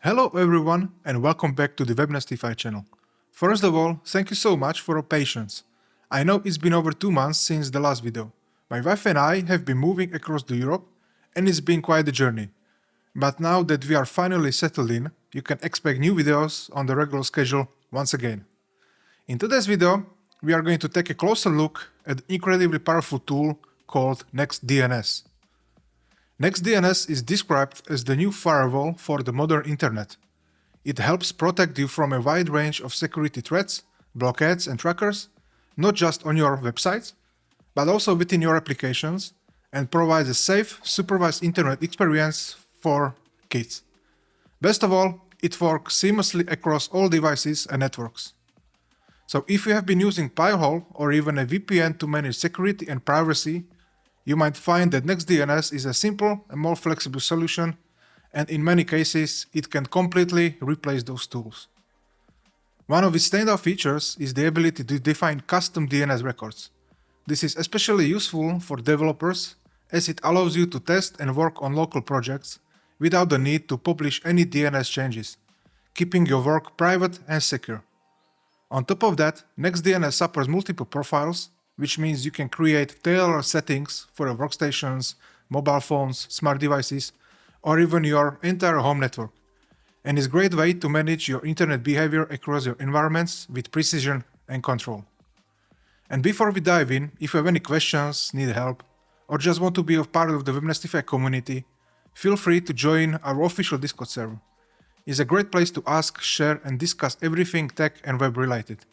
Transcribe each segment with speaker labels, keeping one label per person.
Speaker 1: Hello everyone and welcome back to the Webnestify channel. First of all, thank you so much for your patience. I know it's been over 2 months since the last video. My wife and I have been moving across the Europe and it's been quite a journey. But now that we are finally settled in, you can expect new videos on the regular schedule once again. In today's video, we are going to take a closer look at the incredibly powerful tool called NextDNS. NextDNS is described as the new firewall for the modern internet. It helps protect you from a wide range of security threats, blockades and trackers, not just on your websites, but also within your applications, and provides a safe, supervised internet experience for kids. Best of all, it works seamlessly across all devices and networks. So if you have been using Pi-hole or even a VPN to manage security and privacy, you might find that NextDNS is a simple and more flexible solution, and in many cases, it can completely replace those tools. One of its standout features is the ability to define custom DNS records. This is especially useful for developers as it allows you to test and work on local projects without the need to publish any DNS changes, keeping your work private and secure. On top of that, NextDNS supports multiple profiles, which means you can create tailored settings for your workstations, mobile phones, smart devices, or even your entire home network. And is a great way to manage your internet behavior across your environments with precision and control. And before we dive in, if you have any questions, need help, or just want to be a part of the Webnestify community, feel free to join our official Discord server. It's a great place to ask, share, and discuss everything tech and web related.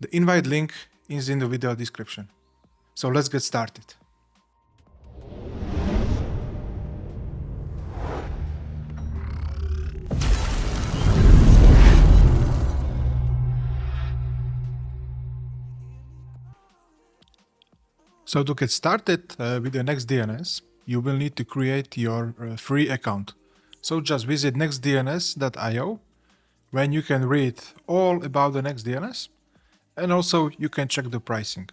Speaker 1: The invite link is in the video description. So let's get started. So to get started with the NextDNS, you will need to create your free account. So just visit nextdns.io, when you can read all about the NextDNS, and also you can check the pricing.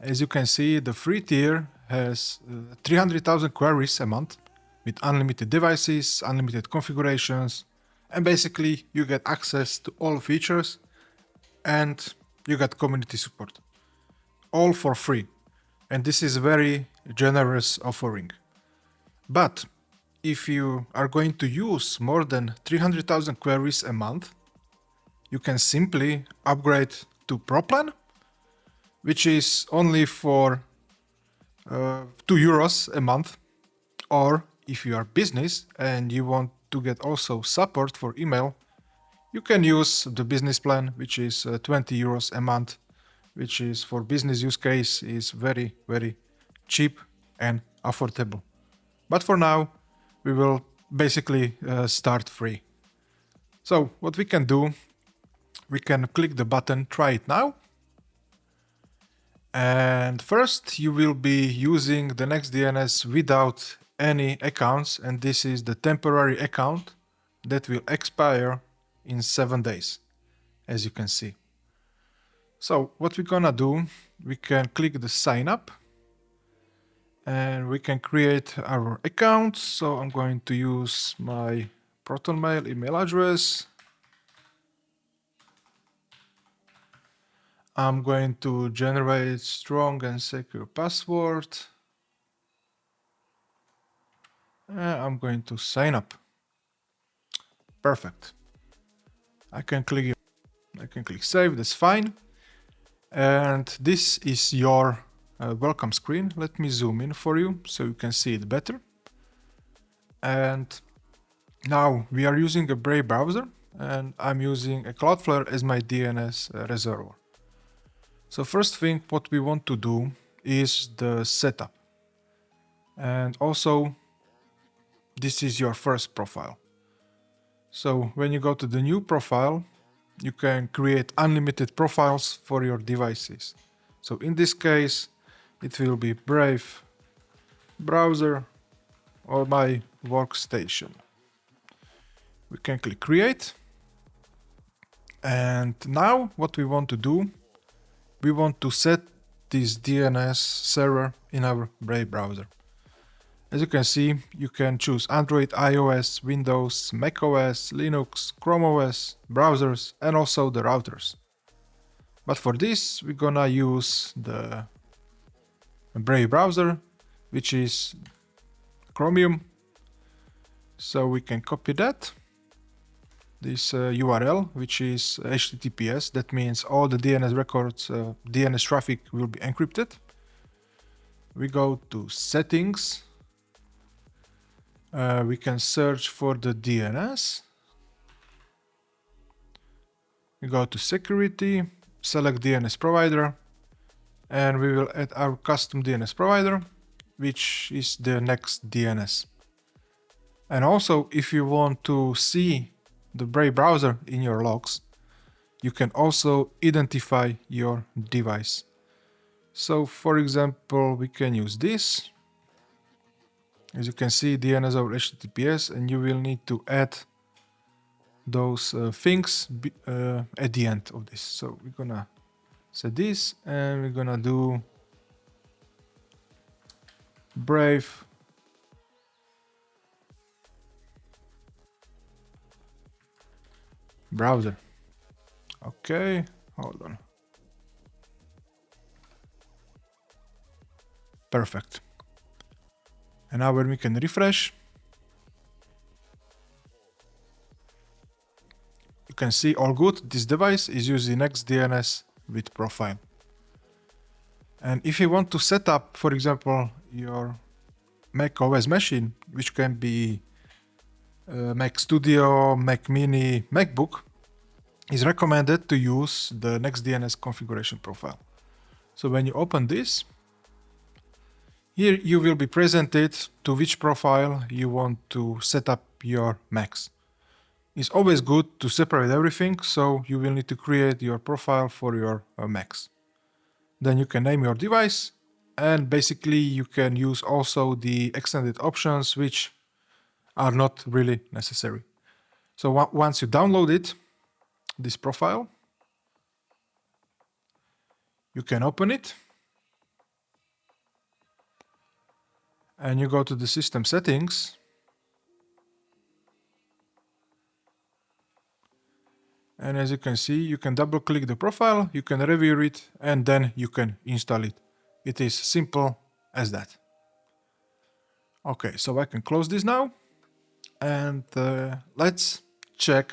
Speaker 1: As you can see, the free tier has 300,000 queries a month with unlimited devices, unlimited configurations, and basically you get access to all features and you get community support. All for free. And this is a very generous offering. But if you are going to use more than 300,000 queries a month, you can simply upgrade to Pro Plan, which is only for €2 a month. Or if you are business and you want to get also support for email, you can use the business plan, which is €20 a month, which is for business use case is very, very cheap and affordable. But for now, we will basically start free. So what we can do, we can click the button, try it now. And first you will be using the NextDNS without any accounts, and this is the temporary account that will expire in 7 days, as you can see. So what we're gonna do, we can click the sign up and we can create our account. So I'm going to use my ProtonMail email address. I'm going to generate strong and secure password. And I'm going to sign up. Perfect. I can click save, that's fine. And this is your welcome screen. Let me zoom in for you so you can see it better. And now we are using a Brave browser and I'm using a Cloudflare as my DNS reservoir. So first thing what we want to do is the setup. And also this is your first profile. So when you go to the new profile, you can create unlimited profiles for your devices. So in this case, it will be Brave browser or my workstation. We can click create. And now what we want to do, we want to set this DNS server in our Brave browser. As you can see, you can choose Android, iOS, Windows, macOS, Linux, Chrome OS, browsers, and also the routers. But for this, we're gonna use the Brave browser, which is Chromium. So we can copy that. This URL, which is HTTPS, that means all the DNS records, DNS traffic will be encrypted. We go to settings. We can search for the DNS. We go to security, select DNS provider, and we will add our custom DNS provider, which is the NextDNS. And also, if you want to see the Brave browser in your logs, you can also identify your device. So for example, we can use this. As you can see, DNS over HTTPS, and you will need to add those things at the end of this. So we're gonna set this, and we're gonna do Brave browser. Okay, hold on. Perfect. And now when we can refresh, you can see all good. This device is using NextDNS with profile. And if you want to set up, for example, your Mac OS machine, which can be Mac Studio, Mac Mini, MacBook, is recommended to use the NextDNS configuration profile. So when you open this, here you will be presented to which profile you want to set up your Macs. It's always good to separate everything, so you will need to create your profile for your Macs. Then you can name your device, and basically you can use also the extended options which are not really necessary. So once you download it, this profile, you can open it, and you go to the system settings, and as you can see, you can double click the profile, you can review it, and then you can install it. It is simple as that. Okay, so I can close this now, and let's check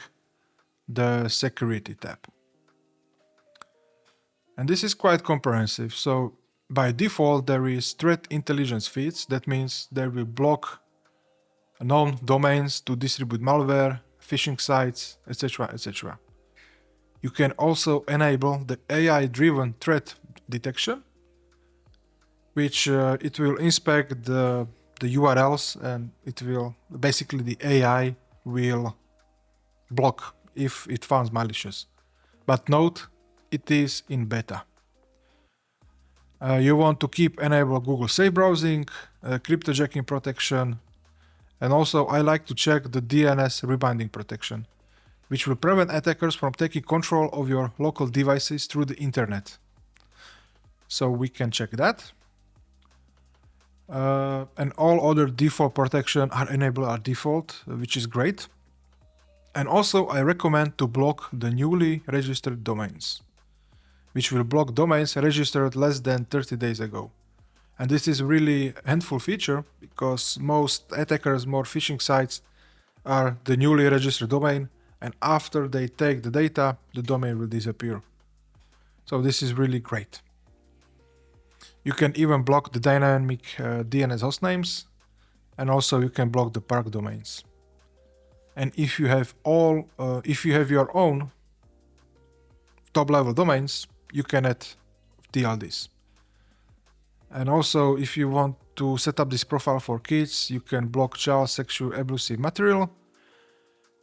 Speaker 1: the security tab. And this is quite comprehensive. So by default, there is threat intelligence feeds. That means they will block known domains to distribute malware, phishing sites, etc., etc. You can also enable the AI-driven threat detection, which it will inspect the URLs, and it will basically, the AI will block if it finds malicious. But note, it is in beta. You want to keep enable Google Safe Browsing, cryptojacking protection, and also I like to check the DNS rebinding protection, which will prevent attackers from taking control of your local devices through the internet. So we can check that. And all other default protection are enabled at default, which is great. And also I recommend to block the newly registered domains, which will block domains registered less than 30 days ago. And this is really a handful feature because most attackers, more phishing sites are the newly registered domain, and after they take the data, the domain will disappear. So this is really great. You can even block the dynamic DNS hostnames, and also you can block the park domains. And if you have your own top-level domains, you can add TLDs. And also, if you want to set up this profile for kids, you can block child sexual abusive material.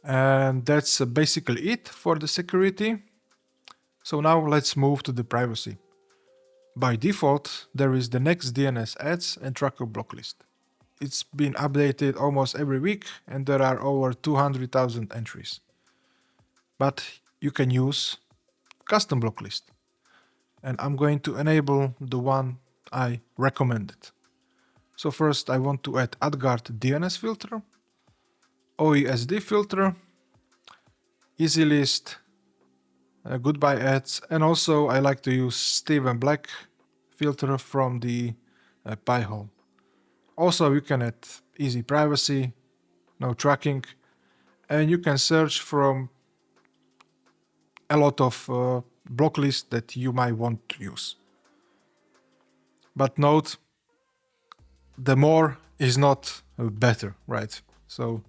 Speaker 1: And that's basically it for the security. So now let's move to the privacy. By default, there is the NextDNS ads and tracker block list. It's been updated almost every week, and there are over 200,000 entries. But you can use custom block list. And I'm going to enable the one I recommended. So first I want to add AdGuard DNS filter, OESD filter, EasyList, goodbye ads, and also I like to use Steven Black filter from the Pi-hole. Also you can add easy privacy, no tracking, and you can search from a lot of block lists that you might want to use. But note, the more is not better, right? So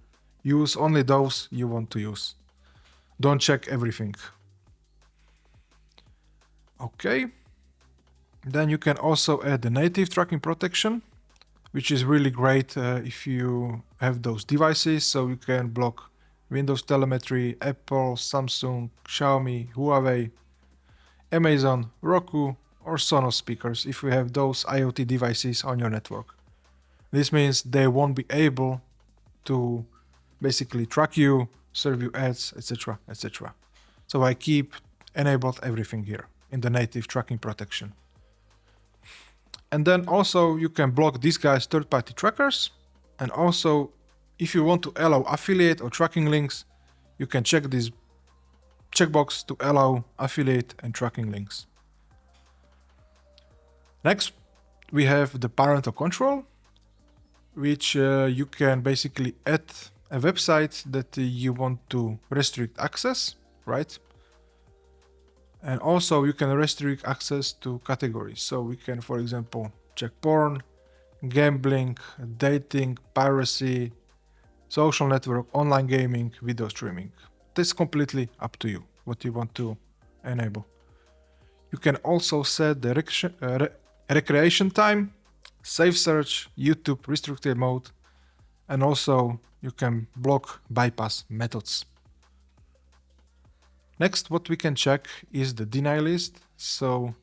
Speaker 1: use only those you want to use. Don't check everything. Okay. Then you can also add the native tracking protection, which is really great if you have those devices. So you can block Windows telemetry, Apple, Samsung, Xiaomi, Huawei, Amazon, Roku, or Sonos speakers if you have those IoT devices on your network. This means they won't be able to basically track you, serve you ads, etc., etc. So I keep enabled everything here in the native tracking protection. And then also you can block these guys third-party trackers. And also if you want to allow affiliate or tracking links, you can check this checkbox to allow affiliate and tracking links. Next, we have the parental control, which you can basically add a website that you want to restrict access, right? And also you can restrict access to categories. So we can, for example, check porn, gambling, dating, piracy, social network, online gaming, video streaming. That's completely up to you what you want to enable. You can also set the recreation time, safe search, YouTube restricted mode, and also you can block bypass methods. Next, what we can check is the deny list. So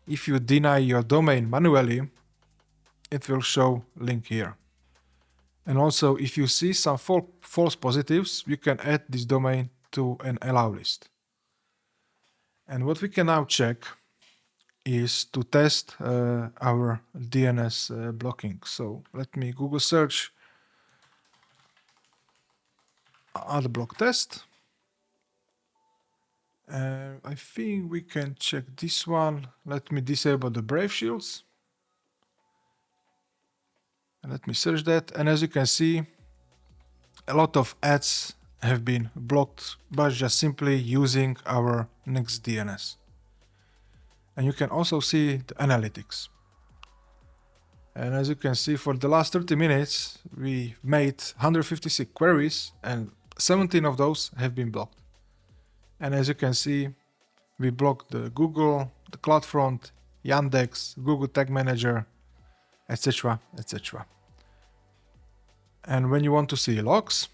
Speaker 1: if you deny your domain manually, it will show link here. And also if you see some false positives, you can add this domain to an allow list. And what we can now check is to test our DNS blocking. So let me Google search adblock test. I think we can check this one. Let me disable the Brave shields. And let me search that. And as you can see, a lot of ads have been blocked by just simply using our NextDNS. And you can also see the analytics. And as you can see, for the last 30 minutes, we made 156 queries and 17 of those have been blocked. And as you can see, we blocked the Google, the CloudFront, Yandex, Google Tag Manager, etc., etc. And when you want to see logs,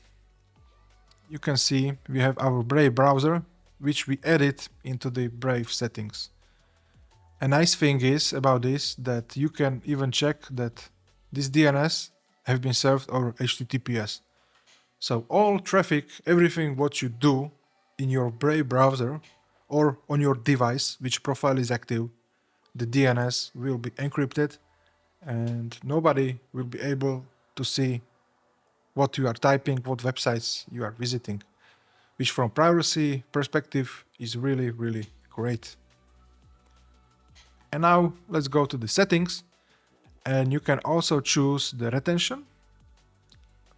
Speaker 1: you can see we have our Brave browser, which we added into the Brave settings. A nice thing is about this that you can even check that this DNS have been served over HTTPS. So all traffic, everything what you do in your Brave browser or on your device, which profile is active, the DNS will be encrypted and nobody will be able to see what you are typing, what websites you are visiting, which from privacy perspective is really, really great. And now let's go to the settings, and you can also choose the retention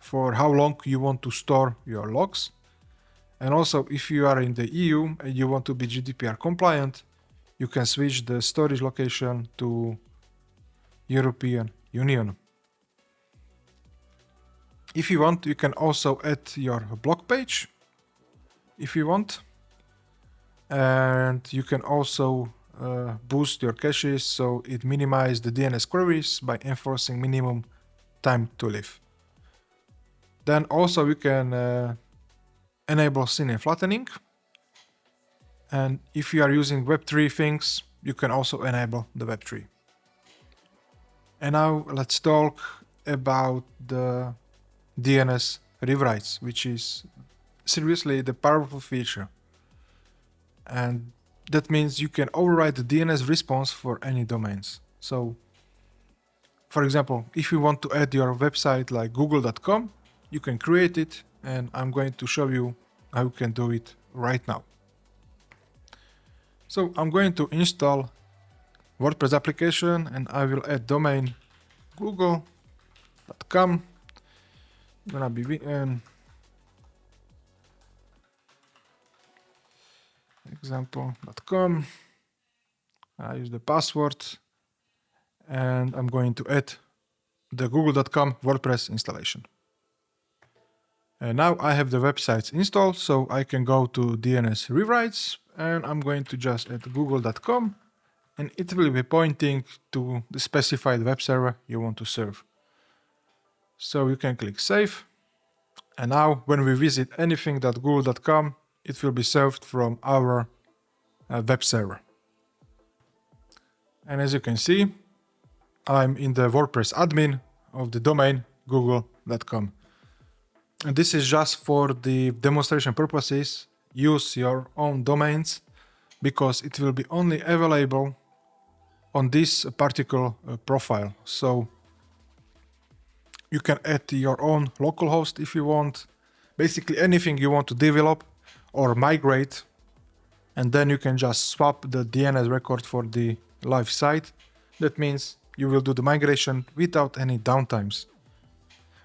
Speaker 1: for how long you want to store your logs. And also if you are in the EU and you want to be GDPR compliant, you can switch the storage location to European Union. If you want, you can also add your blog page if you want. And you can also boost your caches so it minimizes the DNS queries by enforcing minimum time to live. Then also you can enable scene flattening. And if you are using Web3 things, you can also enable the Web3. And now let's talk about the DNS rewrites, which is seriously the powerful feature. And that means you can override the DNS response for any domains. So For example, if you want to add your website like google.com, you can create it, and I'm going to show you how you can do it right now. So I'm going to install WordPress application, and I will add domain google.com. Gonna be example.com. I use the password, and I'm going to add the google.com WordPress installation. And now I have the websites installed, so I can go to DNS Rewrites, and I'm going to just add google.com, and it will be pointing to the specified web server you want to serve. So you can click Save, and now when we visit anything.google.com, it will be served from our web server. And as you can see, I'm in the WordPress admin of the domain google.com. And this is just for the demonstration purposes. Use your own domains because it will be only available on this particular profile. So you can add your own localhost if you want, basically anything you want to develop or migrate, and then you can just swap the DNS record for the live site. That means you will do the migration without any downtimes.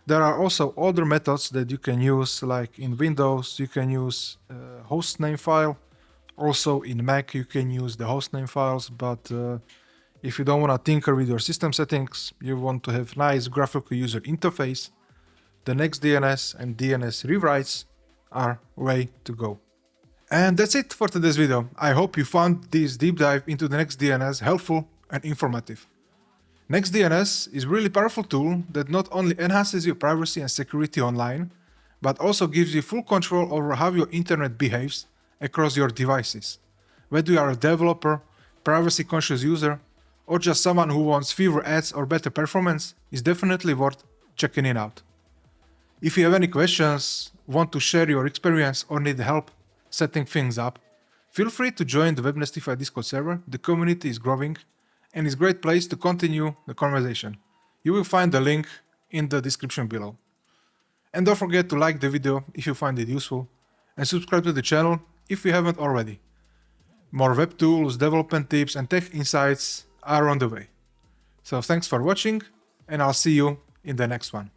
Speaker 1: There are also other methods that you can use, like in Windows you can use a hostname file. Also in Mac you can use the hostname files, but if you don't want to tinker with your system settings, you want to have nice graphical user interface, the NextDNS and DNS Rewrites are way to go. And that's it for today's video. I hope you found this deep dive into the NextDNS helpful and informative. NextDNS is a really powerful tool that not only enhances your privacy and security online, but also gives you full control over how your internet behaves across your devices. Whether you are a developer, privacy-conscious user, or just someone who wants fewer ads or better performance, is definitely worth checking it out. If you have any questions, want to share your experience, or need help setting things up, feel free to join the Webnestify Discord server. The community is growing and is a great place to continue the conversation. You will find the link in the description below. And don't forget to like the video if you find it useful, and subscribe to the channel if you haven't already. More web tools, development tips and tech insights are on the way. So thanks for watching, and I'll see you in the next one.